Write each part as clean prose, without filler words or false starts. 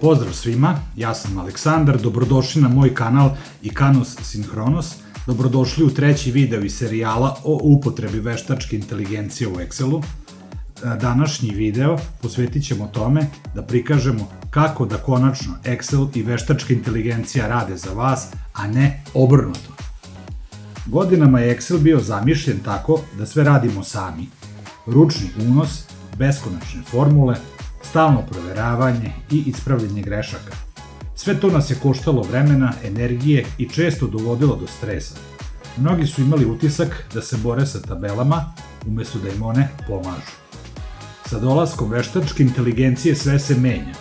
Pozdrav svima, ja sam Aleksandar, dobrodošli na moj kanal Ikanos Synchronos, dobrodošli u treći video iz serijala o upotrebi veštačke inteligencije u Excelu. Današnji video posvetit ćemo tome da prikažemo kako da konačno Excel i veštačka inteligencija rade za vas, a ne obrnuto. Godinama je Excel bio zamišljen tako da sve radimo sami. Ručni unos, beskonačne formule, stalno proveravanje i ispravljanje grešaka. Sve to nas je koštalo vremena, energije i često dovodilo do stresa. Mnogi su imali utisak da se bore sa tabelama, umesto da im one pomažu. Sa dolaskom veštačke inteligencije sve se menja.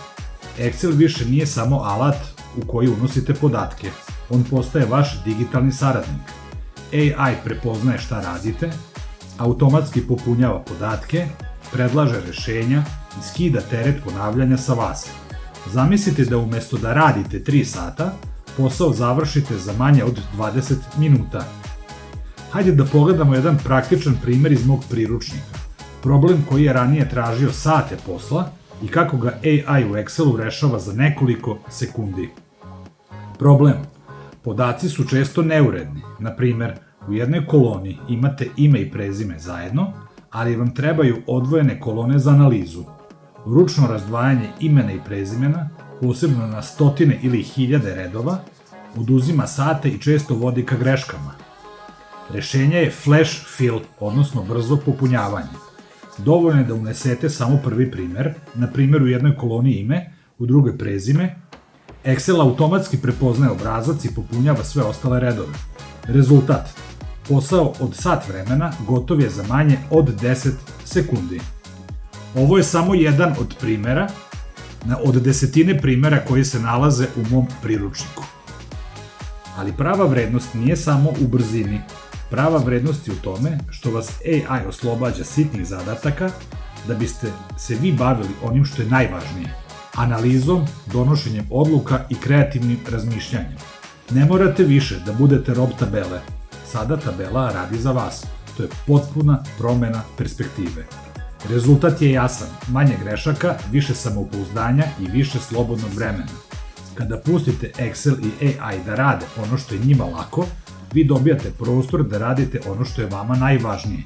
Excel više nije samo alat u koji unosite podatke, on postaje vaš digitalni saradnik. AI prepoznaje šta radite, automatski popunjava podatke, predlaže rešenja i skida teret ponavljanja sa vas. Zamislite da umesto da radite 3 sata, posao završite za manje od 20 minuta. Hajde da pogledamo jedan praktičan primer iz mog priručnika. Problem koji je ranije tražio sate posla i kako ga AI u Excelu rešava za nekoliko sekundi. Problem. Podaci su često neuredni. Na primer, u jednoj koloni imate ime i prezime zajedno, ali vam trebaju odvojene kolone za analizu. Ručno razdvajanje imena i prezimena, posebno na stotine ili hiljade redova, oduzima sate i često vodi ka greškama. Rešenje je flash fill, odnosno brzo popunjavanje. Dovoljno je da unesete samo prvi primer, na primjer u jednoj koloni ime, u drugoj prezime. Excel automatski prepoznaje obrazac i popunjava sve ostale redove. Rezultat. Posao od sat vremena gotov je za manje od 10 sekundi. Ovo je samo jedan od primera, od desetine primera koji se nalaze u mom priručniku. Ali prava vrednost nije samo u brzini. Prava vrednost je u tome što vas AI oslobađa sitnih zadataka da biste se vi bavili onim što je najvažnije. Analizom, donošenjem odluka i kreativnim razmišljanjem. Ne morate više da budete rob tabele. Sada tabela radi za vas. To je potpuna promena perspektive. Rezultat je jasan, manje grešaka, više samopouzdanja i više slobodnog vremena. Kada pustite Excel i AI da rade ono što je njima lako, vi dobijate prostor da radite ono što je vama najvažnije.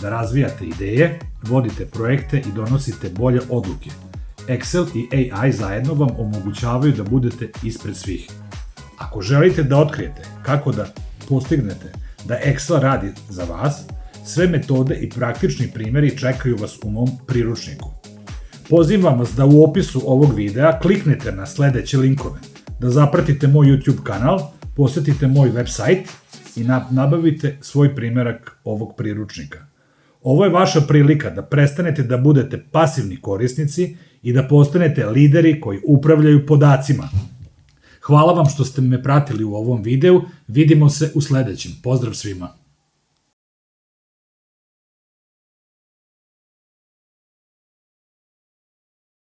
Da razvijate ideje, vodite projekte i donosite bolje odluke. Excel i AI zajedno vam omogućavaju da budete ispred svih. Ako želite da otkrijete kako da postignete da Excel radi za vas, sve metode i praktični primjeri čekaju vas u mom priručniku. Pozivam vas da u opisu ovog videa kliknete na sledeće linkove, da zapratite moj YouTube kanal, posetite moj website i nabavite svoj primjerak ovog priručnika. Ovo je vaša prilika da prestanete da budete pasivni korisnici i da postanete lideri koji upravljaju podacima. Hvala vam što ste me pratili u ovom videu, vidimo se u sledećem. Pozdrav svima!